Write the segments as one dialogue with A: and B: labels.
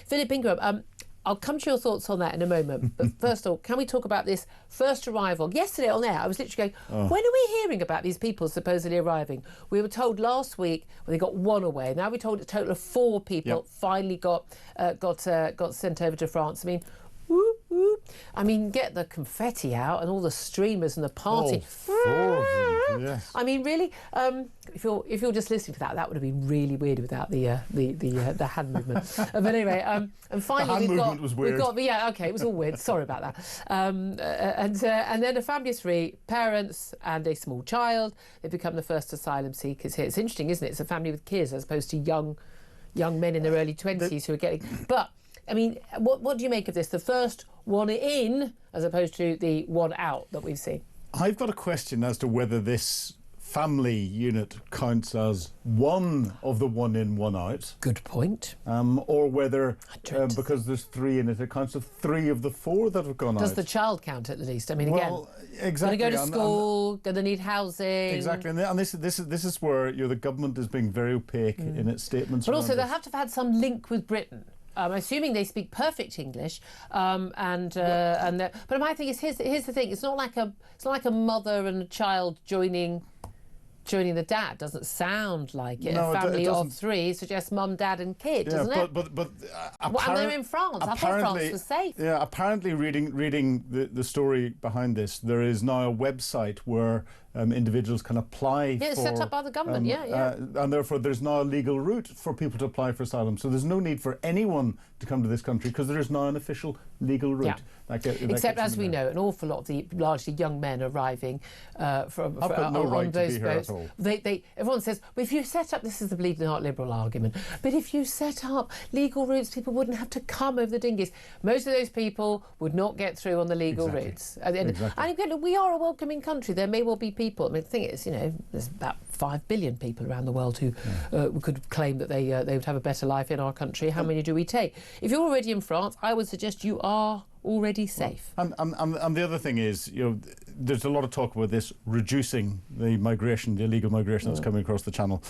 A: Philip Ingram, I'll come to your thoughts on that in a moment. But first of all, can we talk about this first arrival? Yesterday on air, I was literally going, when are we hearing about these people supposedly arriving? We were told last week when they got one away. Now we're told a total of 4 people finally got sent over to France. I mean, whoop, whoop. I mean, get the confetti out and all the streamers and the party.
B: Oh, 4 of them, yes.
A: I mean, really, if you're just listening to that, that would have been really weird without the hand movement. But anyway, and finally
B: the hand movement was weird.
A: It was all weird. Sorry about that. And then a family of 3, parents and a small child. They become the first asylum seekers here. It's interesting, isn't it? It's a family with kids as opposed to young men in their early 20s who are getting. But I mean, what do you make of this? The first one in as opposed to the one out that we've seen.
B: I've got a question as to whether this family unit counts as one of the one in, one out.
A: Good point.
B: Or whether, because there's 3 in it counts as 3 of the 4 that have gone out.
A: Does the child count at least? I mean, again,
B: exactly.
A: Going to go to school, going to need housing.
B: Exactly, and this is where the government is being very opaque in its statements.
A: But also, they'll have to have had some link with Britain. Assuming they speak perfect English, but my thing is, here's the thing: it's not like a mother and a child joining the dad. Doesn't sound like it.
B: No,
A: a family
B: it
A: of 3 suggests mum, dad, and kid, doesn't it?
B: And
A: they're in France. I thought France was safe.
B: Yeah, apparently, reading the story behind this, there is now a website where individuals can apply.
A: Yeah, it's set up by the government.
B: And therefore, there's now a legal route for people to apply for asylum. So there's no need for anyone to come to this country because there is now an official legal route.
A: Yeah. Except, as we know, an awful lot of the largely young men arriving on those boats. Everyone says, well, if you set up, this is the bleeding heart liberal argument, but if you set up legal routes, people wouldn't have to come over the dinghies. Most of those people would not get through on the legal routes. And we are a welcoming country. There may well be people. I mean, the thing is, there's about 5 billion people around the world who could claim that they would have a better life in our country. How many do we take? If you're already in France, I would suggest you are already safe.
B: And the other thing is, there's a lot of talk about this reducing the migration, the illegal migration that's coming across the channel.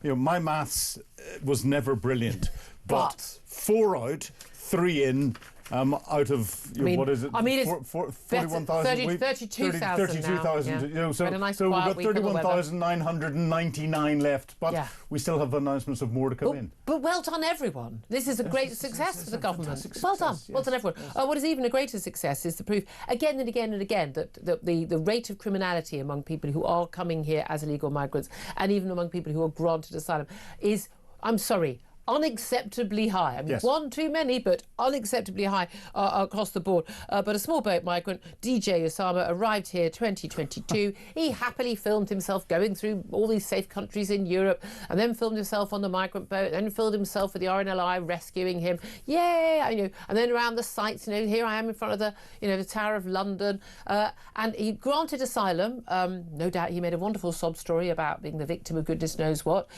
B: My maths was never brilliant, but 4 out, 3 in. Out of what is it? I mean, it's
A: 41,000. 32,000.
B: 32,000. So we've got 31,999 left, but we still have announcements of more to come in.
A: But well done, everyone. This is a great success for the government. Well done, everyone. What is even a greater success is the proof again and again and again that the rate of criminality among people who are coming here as illegal migrants and even among people who are granted asylum is, I'm sorry, unacceptably high. I mean, one too many, but unacceptably high across the board. But a small boat migrant, DJ Osama, arrived here 2022. He happily filmed himself going through all these safe countries in Europe, and then filmed himself on the migrant boat, then filmed himself with the RNLI rescuing him. And then around the sites. Here I am in front of the Tower of London, and he granted asylum. No doubt he made a wonderful sob story about being the victim of goodness knows what.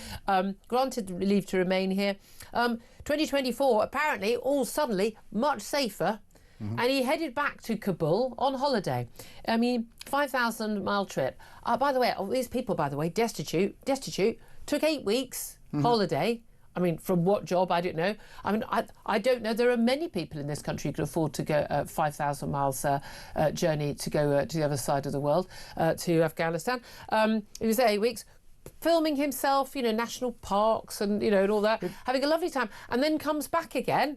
A: Granted leave to remain here. 2024, apparently, all suddenly much safer. And he headed back to Kabul on holiday. I mean, 5,000-mile trip. By the way, all these people, destitute, took 8 weeks holiday. I mean, from what job, I don't know. I mean, I don't know. There are many people in this country who could afford to go 5,000 miles journey to go to the other side of the world, to Afghanistan. He was there 8 weeks. Filming himself, national parks and, and all that, having a lovely time, and then comes back again.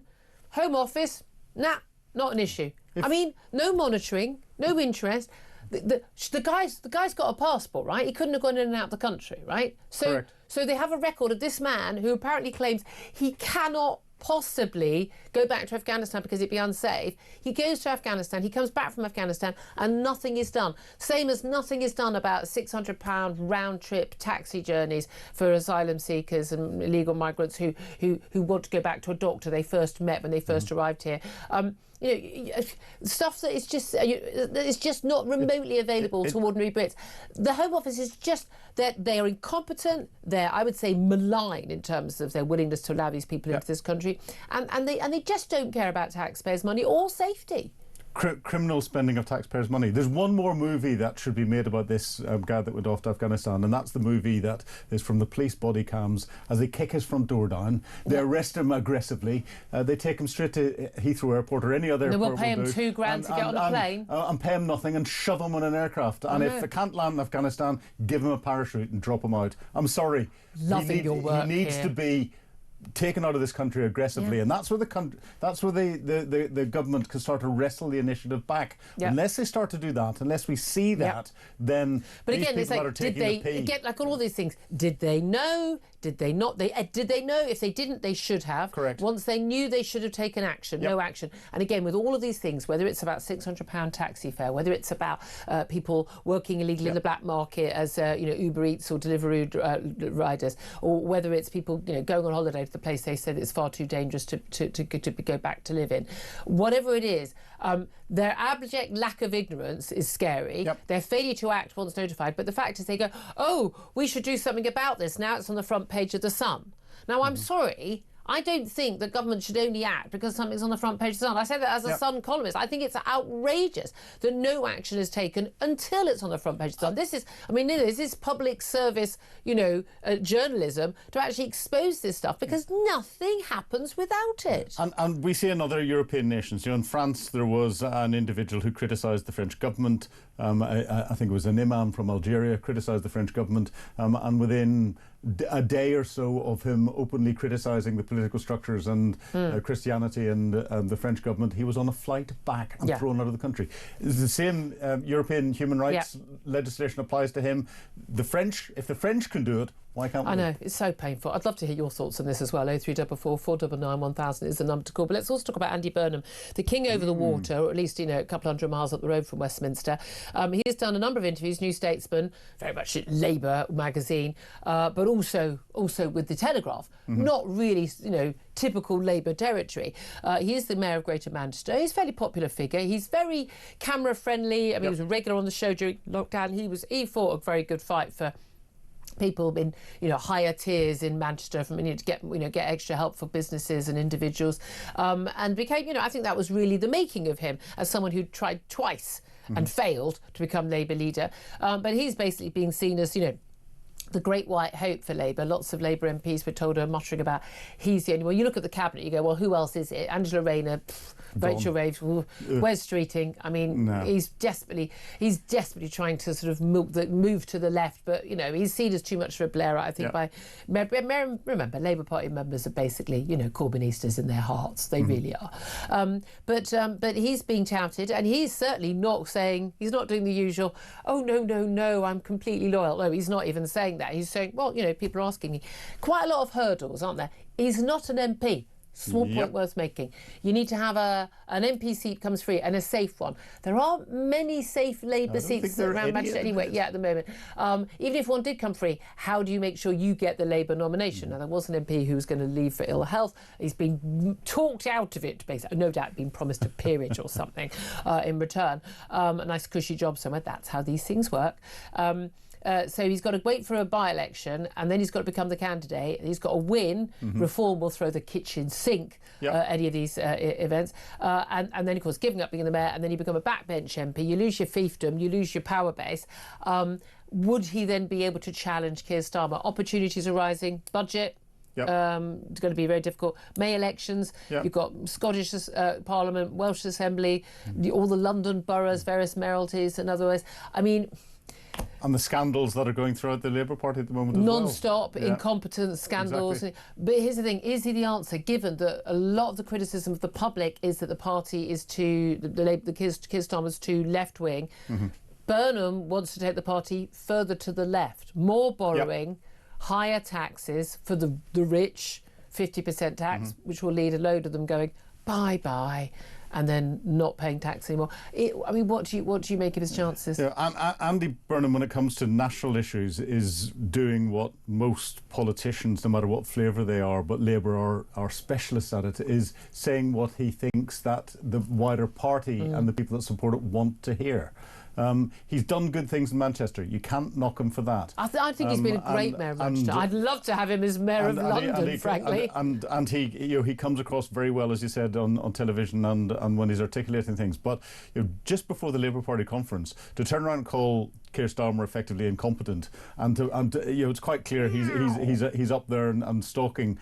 A: Home Office, not an issue. I mean, no monitoring, no interest. The guy's got a passport, right? He couldn't have gone in and out of the country, right? So they have a record of this man who apparently claims he cannot possibly go back to Afghanistan because it'd be unsafe. He goes to Afghanistan, he comes back from Afghanistan, and nothing is done. Same as nothing is done about £600 round-trip taxi journeys for asylum seekers and illegal migrants who want to go back to a doctor they first met when they first arrived here. Stuff that is just not remotely available to ordinary Brits. The Home Office is just that they are incompetent. They're, I would say, malign in terms of their willingness to allow these people into this country, and they just don't care about taxpayers' money or safety.
B: criminal spending of taxpayers' money. There's one more movie that should be made about this guy that went off to Afghanistan, and that's the movie that is from the police body cams as they kick his front door down. They arrest him aggressively. They take him straight to Heathrow Airport or any other airport.
A: They will pay him $2,000 to get on a plane.
B: And pay him nothing and shove him on an aircraft. And if they can't land in Afghanistan, give him a parachute and drop him out. I'm sorry.
A: Loving your work
B: He needs to be taken out of this country aggressively, and that's where the government can start to wrestle the initiative back. Unless they start to do that, unless we see that, then.
A: But again, it's like, did they get like on all these things? Did they know? Did they not? Did they know? If they didn't, they should have.
B: Correct.
A: Once they knew, they should have taken action. No action. And again, with all of these things, whether it's about £600 taxi fare, whether it's about people working illegally in the black market as Uber Eats or delivery riders, or whether it's people going on holiday to the place they said it's far too dangerous to go back to live in, whatever it is. Their abject lack of ignorance is scary. Their failure to act once notified. But the fact is they go, oh, we should do something about this. Now it's on the front page of The Sun. Now, I'm sorry, I don't think that government should only act because something's on the front page of The Sun. I say that as a Sun columnist. I think it's outrageous that no action is taken until it's on the front page of The Sun. This is public service, journalism to actually expose this stuff because nothing happens without it.
B: And we see in other European nations. In France, there was an individual who criticised the French government. I think it was an imam from Algeria criticised the French government, and within a day or so of him openly criticising the political structures and Christianity and the French government, he was on a flight back and thrown out of the country. The same European human rights legislation applies to him. If the French can do it, why can't we?
A: I know, it's so painful. I'd love to hear your thoughts on this as well. 0344 499 1000 is the number to call. But let's also talk about Andy Burnham, the king over the water, or at least, a couple hundred miles up the road from Westminster. He has done a number of interviews, New Statesman, very much Labour magazine, but also with The Telegraph. Not really, typical Labour territory. He is the mayor of Greater Manchester. He's a fairly popular figure. He's very camera friendly. He was a regular on the show during lockdown. He fought a very good fight for people in higher tiers in Manchester from to get extra help for businesses and individuals, and became I think that was really the making of him as someone who tried twice and failed to become Labour leader, but he's basically being seen as the great white hope for Labour. Lots of Labour MPs were told her muttering about he's the only one. You look at the cabinet, you go, well, who else is it? Angela Rayner, Rachel Reeves, Wes Streeting. I mean, he's desperately trying to sort of move to the left, but he's seen as too much of a Blairite, I think. By remember, Labour Party members are basically Corbynistas in their hearts. They really are. But he's being touted, and he's certainly not saying, he's not doing the usual, oh no, I'm completely loyal. No, he's not even saying that. He's saying, well, people are asking me. Quite a lot of hurdles, aren't there? He's not an MP. Small point worth making. You need to have an MP seat comes free and a safe one. There aren't many safe Labour seats around Manchester anyway. At the moment. Even if one did come free, how do you make sure you get the Labour nomination? Now, there was an MP who was going to leave for ill health. He's been talked out of it, basically. No doubt been promised a peerage or something in return. A nice cushy job somewhere. That's how these things work. So he's got to wait for a by-election, and then he's got to become the candidate. He's got to win. Reform will throw the kitchen sink any of these events. And then, of course, giving up being the mayor, and then you become a backbench MP. You lose your fiefdom, you lose your power base. Would he then be able to challenge Keir Starmer? Opportunities arising, budget. It's going to be very difficult. May elections, you've got Scottish Parliament, Welsh Assembly, all the London boroughs, various mayoralties, in other words. I mean...
B: And the scandals that are going throughout the Labour Party at the moment as
A: Non-stop incompetence scandals. Exactly. But here's the thing, is he the answer, given that a lot of the criticism of the public is that the party is too, the Keir Starmer's too left-wing. Burnham wants to take the party further to the left. More borrowing, higher taxes for the rich, 50% tax, which will lead a load of them going, bye-bye, and then not paying tax anymore. What do you make of his chances?
B: Andy Burnham, when it comes to national issues, is doing what most politicians, no matter what flavour they are, but Labour are specialists at it, is saying what he thinks that the wider party and the people that support it want to hear. He's done good things in Manchester. You can't knock him for that.
A: I think he's been a great mayor of Manchester. I'd love to have him as mayor of London, frankly.
B: And he comes across very well, as you said, on television and when he's articulating things. But just before the Labour Party conference, to turn around and call Keir Starmer effectively incompetent, and it's quite clear he's up there and stalking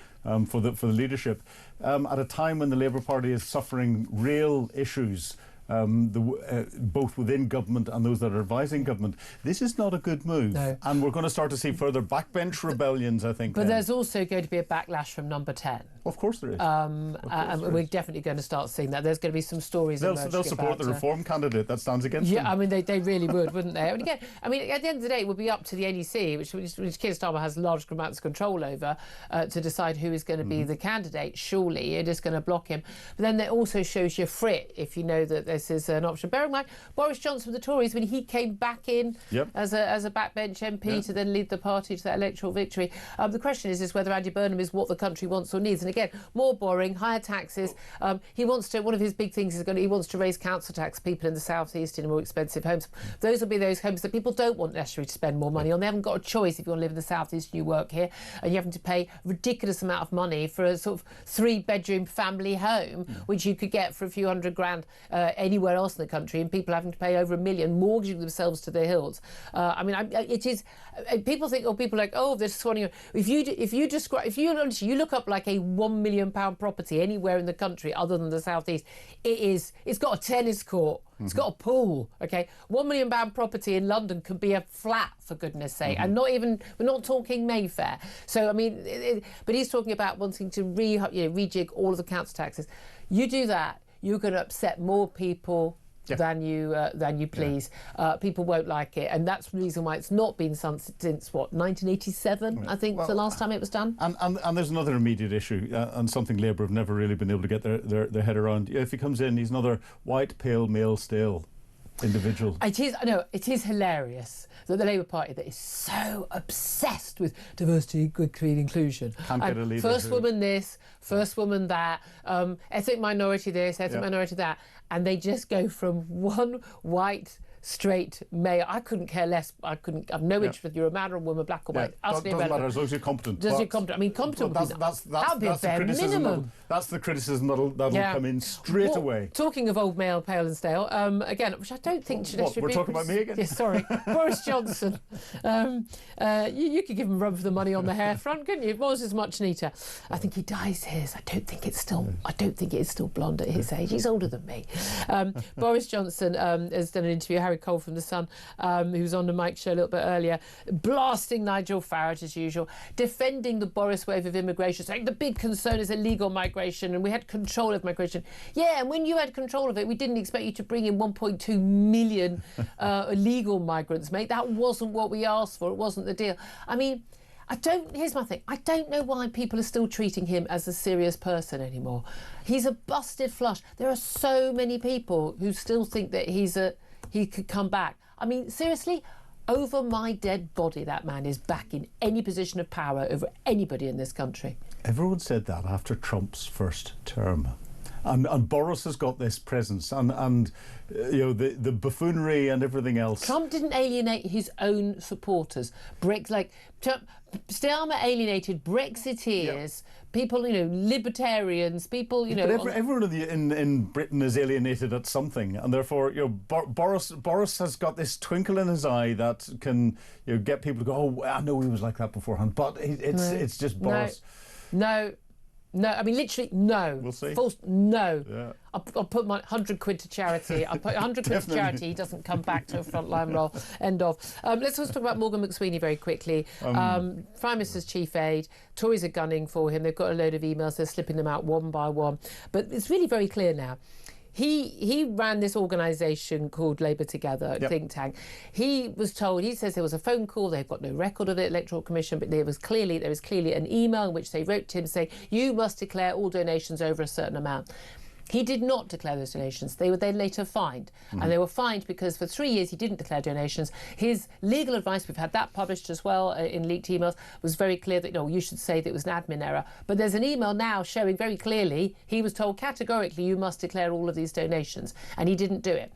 B: for the leadership at a time when the Labour Party is suffering real issues. Both within government and those that are advising government. This is not a good move. No. And we're going to start to see further backbench rebellions, I think.
A: But there's also going to be a backlash from Number 10.
B: Of course there is.
A: And we're definitely going to start seeing that. There's going to be some stories.
B: They'll support the reform candidate that stands against them.
A: Yeah, I mean, they really would, wouldn't they? And again, I mean, at the end of the day, it would be up to the NEC, which Keir Starmer has large amounts of control over, to decide who is going to be the candidate. Surely, you're just going to block him. But then that also shows you frit if you know that this is an option. Bear in mind, Boris Johnson with the Tories, when he came back in as a backbench MP to then lead the party to that electoral victory. The question is whether Andy Burnham is what the country wants or needs. And again, more boring, higher taxes. He wants to. One of his big things is he wants to raise council tax. People in the southeast in more expensive homes. Those will be those homes that people don't want necessarily to spend more money on. They haven't got a choice if you want to live in the southeast and you work here, and you're having to pay a ridiculous amount of money for a sort of 3-bedroom family home, which you could get for a few $100,000 anywhere else in the country, and people having to pay over $1 million, mortgaging themselves to their hills. I mean, it is. People think, people are like, they're swanning. If you look up like a £1 million property anywhere in the country other than the southeast, it's got a tennis court. It's got a pool, okay? £1 million property in London could be a flat, for goodness sake, and we're not talking Mayfair. So I mean, but he's talking about wanting to rejig all of the council taxes. You do that, you're going to upset more people than you please. People won't like it, and that's the reason why it's not been since 1987, I think, the last time it was done.
B: And there's another immediate issue, and something Labour have never really been able to get their head around. If he comes in, he's another white, pale, male, stale individual.
A: It is hilarious that the Labour Party that is so obsessed with diversity, equity and inclusion.
B: Can't get a leader.
A: First woman this, first woman that, ethnic minority this, ethnic minority that, and they just go from one white straight male. I couldn't care less. I've no interest whether you're a man or a woman, black or white.
B: Doesn't matter as long as you're competent.
A: I mean, competent. That would be a bare minimum.
B: That's the criticism that'll come in straight away.
A: Talking of old male, pale and stale, again, which I don't think should be...
B: We're talking about me again?
A: Yes, sorry. Boris Johnson. You could give him a rub for the money on the hair front, couldn't you? Boris is much neater. I think he dyes his. I don't think it is still blonde at his age. He's older than me. Boris Johnson has done an interview. Harry Cole from The Sun, who was on the Mike show a little bit earlier, blasting Nigel Farage as usual, defending the Boris wave of immigration, saying the big concern is illegal migration and we had control of migration. Yeah, and when you had control of it, we didn't expect you to bring in 1.2 million illegal migrants, mate. That wasn't what we asked for. It wasn't the deal. I mean, here's my thing. I don't know why people are still treating him as a serious person anymore. He's a busted flush. There are so many people who still think that he could come back. I mean, seriously, over my dead body, that man is back in any position of power over anybody in this country.
B: Everyone said that after Trump's first term. And Boris has got this presence and the buffoonery and everything else.
A: Trump didn't alienate his own supporters. Starmer alienated Brexiteers, people, libertarians, people,
B: But everyone in Britain is alienated at something, and therefore, Boris has got this twinkle in his eye that can get people to go, I know he was like that beforehand, but it's just Boris.
A: No, I mean, literally, no.
B: We'll see.
A: No.
B: Yeah.
A: I'll put my 100 quid to charity. I'll put 100 quid to charity. He doesn't come back to a frontline role. End of. Let's also talk about Morgan McSweeney very quickly. Prime Minister's chief aide. Tories are gunning for him. They've got a load of emails. They're slipping them out one by one. But it's really very clear now. He ran this organisation called Labour Together, think tank. He says there was a phone call, they've got no record of it, Electoral Commission, but there was clearly an email in which they wrote to him saying, you must declare all donations over a certain amount. He did not declare those donations. They were then later fined. And they were fined because for 3 years he didn't declare donations. His legal advice, we've had that published as well in leaked emails, was very clear that, you should say that it was an admin error. But there's an email now showing very clearly he was told categorically you must declare all of these donations. And he didn't do it.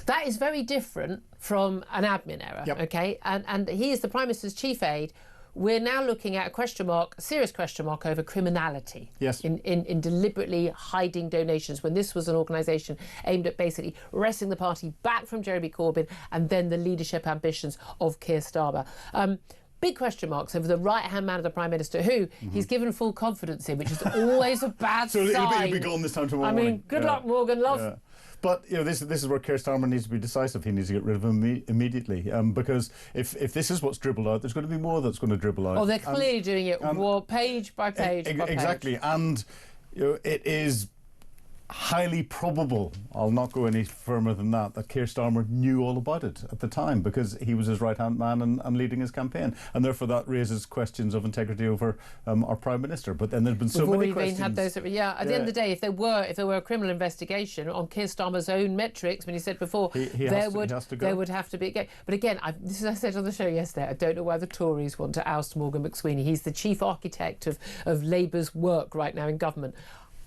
A: That is very different from an admin error, okay? And he is the Prime Minister's chief aide. We're now looking at a question mark, a serious question mark over criminality.
B: Yes.
A: In deliberately hiding donations, when this was an organisation aimed at basically wresting the party back from Jeremy Corbyn and then the leadership ambitions of Keir Starmer. Big question marks over the right-hand man of the Prime Minister, who he's given full confidence in, which is always a bad sign.
B: So he'll be gone this time tomorrow morning.
A: I mean, good luck, Morgan. Love.
B: But this is where Keir Starmer needs to be decisive. He needs to get rid of him immediately, because if this is what's dribbled out, there's going to be more that's going to dribble out.
A: Oh, they're clearly doing it page by page by page.
B: Exactly, and it is highly probable, I'll not go any further than that Keir Starmer knew all about it at the time, because he was his right-hand man and leading his campaign, and therefore that raises questions of integrity over our Prime Minister. But then there's been so many questions. Had those,
A: at the end of the day, if there were a criminal investigation on Keir Starmer's own metrics, when he said before, there would have to be. But again, this is I said on the show yesterday, I don't know why the Tories want to oust Morgan McSweeney. He's the chief architect of Labour's work right now in government.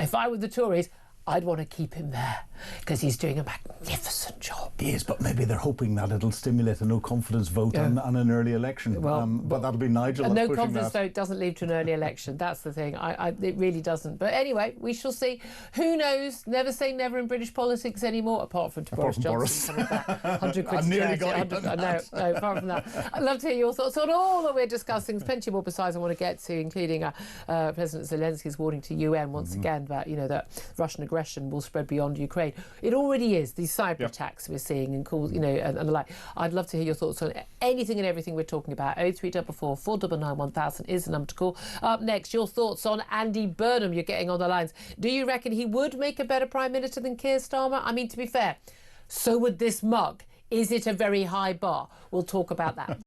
A: If I were the Tories, I'd want to keep him there because he's doing a magnificent job.
B: He is, but maybe they're hoping that it'll stimulate a no-confidence vote on an early election. Well, but that'll be Nigel.
A: A no-confidence vote doesn't lead to an early election. That's the thing. It really doesn't. But anyway, we shall see. Who knows? Never say never in British politics anymore, apart from Boris Johnson. 100 quid.
B: I nearly got you.
A: No, apart from that. I'd love to hear your thoughts on all that we're discussing. There's plenty more besides I want to get to, including President Zelensky's warning to UN once again that that Russian aggression will spread beyond Ukraine. It already is. These cyber attacks we're seeing and calls, and the like. I'd love to hear your thoughts on anything and everything we're talking about. 0344 499 1000 is the number to call. Up next, your thoughts on Andy Burnham. You're getting on the lines. Do you reckon he would make a better Prime Minister than Keir Starmer? I mean, to be fair, so would this mug. Is it a very high bar? We'll talk about that.